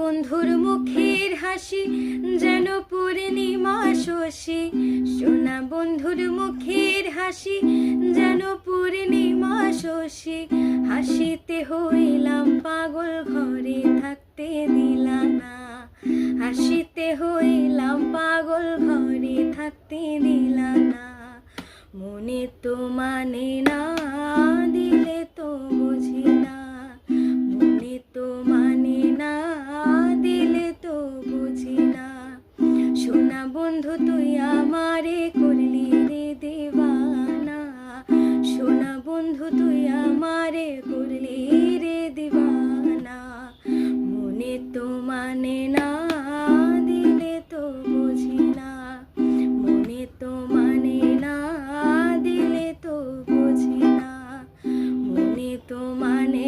বন্ধুর মুখের হাসি যেন পূর্ণিমা শশী, সোনা বন্ধুর মুখের হাসি যেন পূর্ণিমা শশী। হাসিতে হইলাম পাগল ঘরে থাকতে দিলা না, হাসিতে হইলাম পাগল ঘরে থাকতে দিলা না। মনে তো মানে না, দিলে তো বুঝি না, মনে তো মানে না, দিলে তো বুঝি না। সোনা বন্ধু তুই আমারে করলি রে দিবানা, সোনা বন্ধু তুই আমারে করলি রে দিবানা। মনে তো মানে না, দিলে তো বুঝি না, মনে তো মানে না, দিলে তো বুঝি না, মনে তো মানে